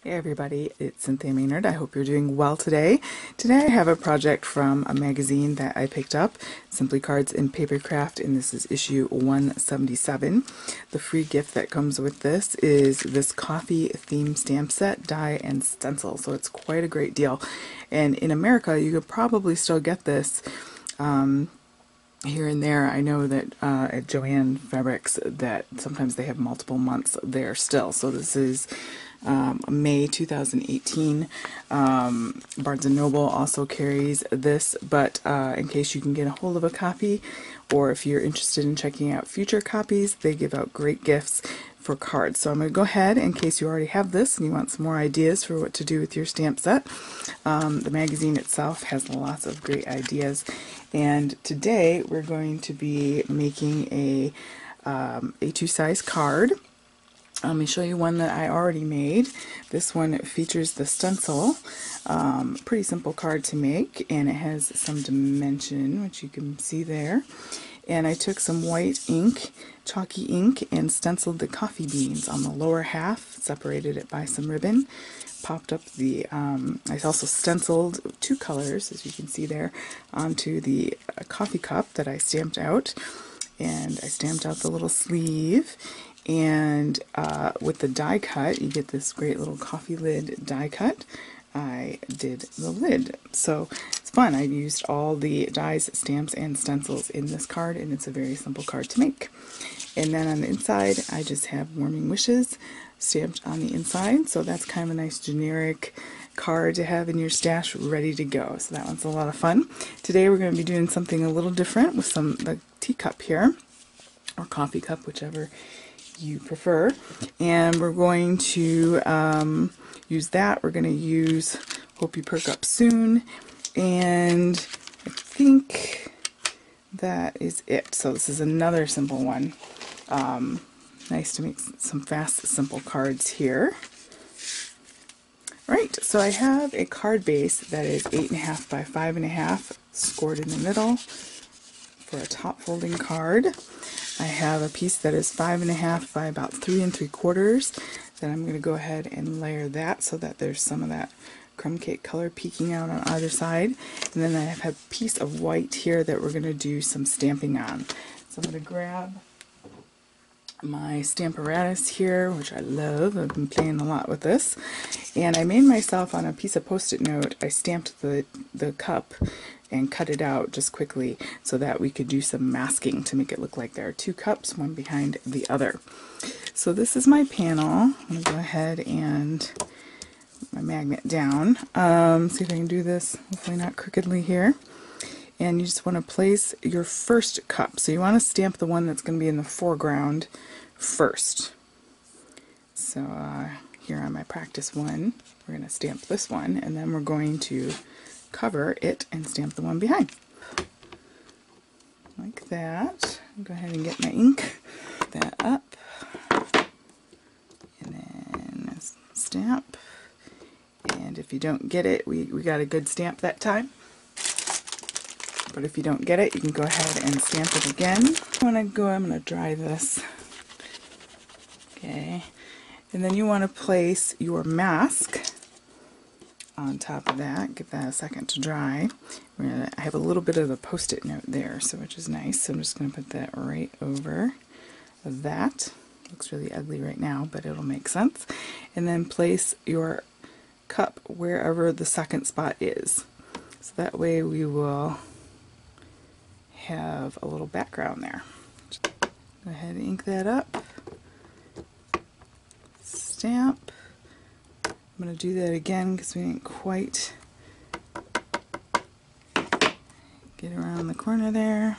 Hey everybody, it's Cynthia Maynard. I hope you're doing well today. Today I have a project from a magazine that I picked up, Simply Cards in Papercraft, and this is issue 177. The free gift that comes with this is this coffee theme stamp set, die, and stencil, so it's quite a great deal. And in America, you could probably still get this here and there. I know that at Joann Fabrics that sometimes they have multiple months there still. So this is May 2018. Barnes & Noble also carries this, but in case you can get a hold of a copy, or if you're interested in checking out future copies, they give out great gifts for cards. So I'm going to go ahead, in case you already have this and you want some more ideas for what to do with your stamp set. The magazine itself has lots of great ideas, and today we're going to be making a A2 size card. Let me show you one that I already made. This one features the stencil. Pretty simple card to make, and it has some dimension, which you can see there. And I took some white ink, chalky ink, and stenciled the coffee beans on the lower half, separated it by some ribbon, popped up the, I also stenciled two colors, as you can see there, onto the coffee cup that I stamped out. And I stamped out the little sleeve. And with the die cut, you get this great little coffee lid die cut. I did the lid. So it's fun. I used all the dies, stamps, and stencils in this card, and it's a very simple card to make. And then on the inside, I just have warming wishes stamped on the inside. So that's kind of a nice generic card to have in your stash ready to go. So that one's a lot of fun. Today we're going to be doing something a little different with the teacup here, or coffee cup, whichever you prefer, and we're going to use that. We're going to use Hope You Perk Up Soon, and I think that is it. So this is another simple one. Nice to make some fast, simple cards here. Right, so I have a card base that is 8.5 by 5.5, scored in the middle for a top folding card. I have a piece that is 5.5 by about 3 3/4. Then I'm going to go ahead and layer that so that there's some of that crumb cake color peeking out on either side. And then I have a piece of white here that we're going to do some stamping on. So I'm going to grab my stamp apparatus here, which I love. I've been playing a lot with this. And I made myself, on a piece of Post-it note, I stamped the cup and cut it out just quickly so that we could do some masking to make it look like there are two cups, one behind the other. So this is my panel. I'm going to go ahead and put my magnet down. See if I can do this, hopefully not crookedly here. And you just want to place your first cup. So you want to stamp the one that's going to be in the foreground first. So here on my practice one, we're going to stamp this one, and then we're going to cover it and stamp the one behind. Like that. Go ahead and get my ink. Put that up. And then stamp. And if you don't get it, we got a good stamp that time. But if you don't get it, you can go ahead and stamp it again. I'm going to dry this. Okay. And then you want to place your mask on top of that. Give that a second to dry. I have a little bit of a Post-it note there, so which is nice. So I'm just going to put that right over that. Looks really ugly right now, but it'll make sense. And then place your cup wherever the second spot is. So that way we will have a little background there. Go ahead and ink that up. Stamp. I'm going to do that again because we didn't quite get around the corner there.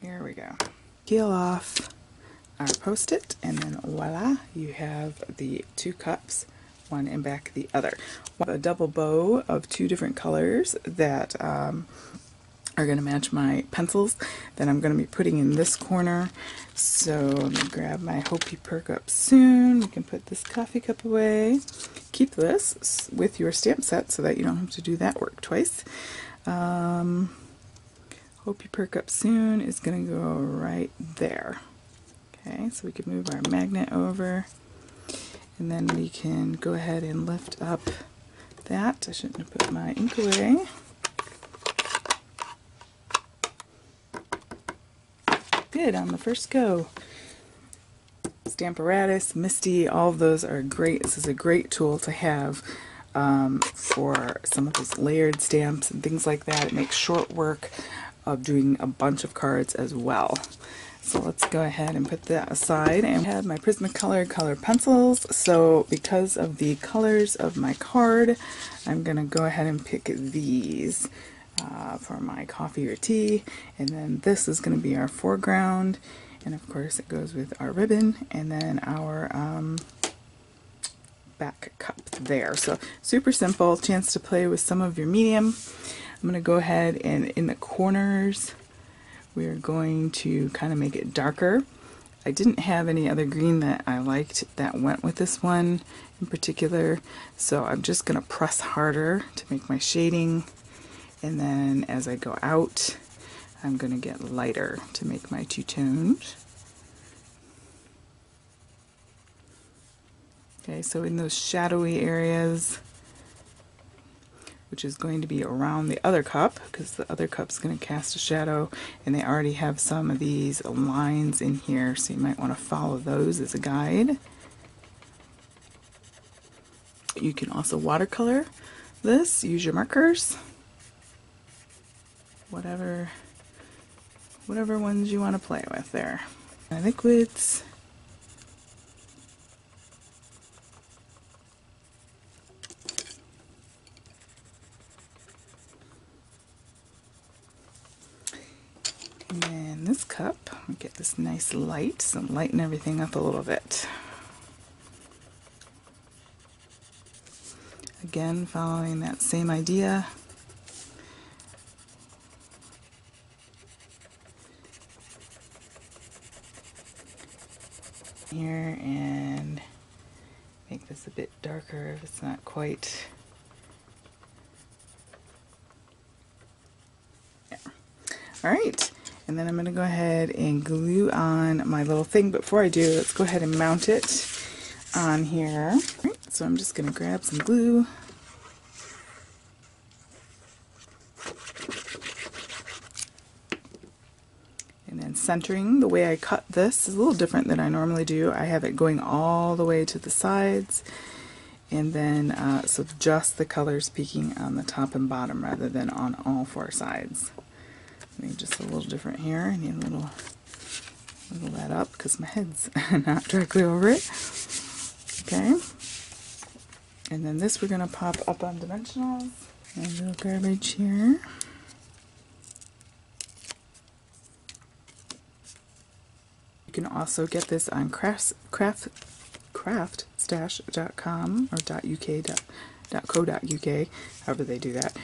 Here we go. Peel off our Post-it, and then voila, you have the two cups, one in back the other. A double bow of two different colors that are going to match my pencils that I'm going to be putting in this corner. So let me grab my Hope You Perk Up Soon. You can put this coffee cup away. Keep this with your stamp set so that you don't have to do that work twice. Hope You Perk Up Soon is going to go right there. Okay, so we can move our magnet over, and then we can go ahead and lift up that. I shouldn't have put my ink away. Good, on the first go. Stamparatus, Misty, all of those are great. This is a great tool to have for some of those layered stamps and things like that. It makes short work of doing a bunch of cards as well. So let's go ahead and put that aside. And I have my Prismacolor color pencils. So because of the colors of my card, I'm going to go ahead and pick these for my coffee or tea. And then this is going to be our foreground. And of course it goes with our ribbon and then our back cup there. So super simple, chance to play with some of your medium. I'm going to go ahead and in the corners we're going to kind of make it darker. I didn't have any other green that I liked that went with this one in particular, so I'm just going to press harder to make my shading, and then as I go out I'm going to get lighter to make my two-toned. Okay, so in those shadowy areas, which is going to be around the other cup, because the other cup's going to cast a shadow, and they already have some of these lines in here, so you might want to follow those as a guide. You can also watercolor this, use your markers, whatever ones you want to play with there. My liquids. And then this cup, I'll get this nice light, so lighten everything up a little bit. Again, following that same idea. Here, and make this a bit darker if it's not quite. Yeah. All right, and then I'm going to go ahead and glue on my little thing. Before I do, let's go ahead and mount it on here. All right, so I'm just going to grab some glue. And then centering, the way I cut this is a little different than I normally do. I have it going all the way to the sides, and then so just the colors peeking on the top and bottom rather than on all four sides. Maybe just a little different here. I need a little that up because my head's not directly over it. Okay. And then this we're going to pop up on dimensionals. And a little garbage here. You can also get this on craftstash.com or .uk.co.uk, however they do that.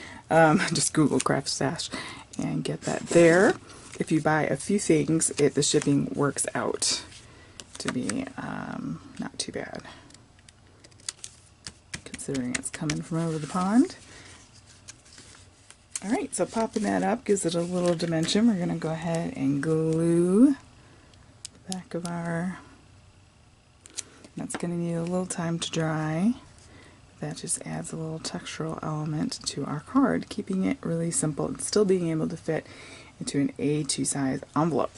Just Google Craft Stash and get that there. If you buy a few things, the shipping works out to be not too bad, considering it's coming from over the pond. Alright, so popping that up gives it a little dimension. We're going to go ahead and glue back of our, that's going to need a little time to dry. That just adds a little textural element to our card, keeping it really simple and still being able to fit into an A2 size envelope.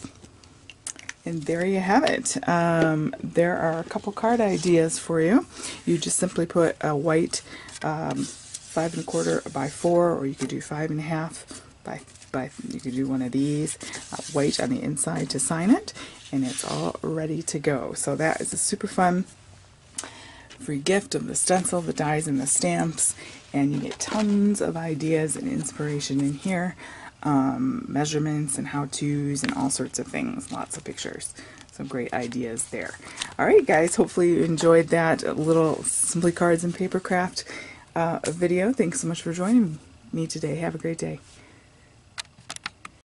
And there you have it. There are a couple card ideas for you. You just simply put a white 5 1/4 by 4, or you could do 5 1/2 by you could do one of these, white on the inside to sign it, and it's all ready to go. So that is a super fun free gift of the stencil, the dies, and the stamps, and you get tons of ideas and inspiration in here, measurements and how-tos and all sorts of things, lots of pictures. Some great ideas there. Alright guys, hopefully you enjoyed that little Simply Cards and Papercraft video. Thanks so much for joining me today. Have a great day.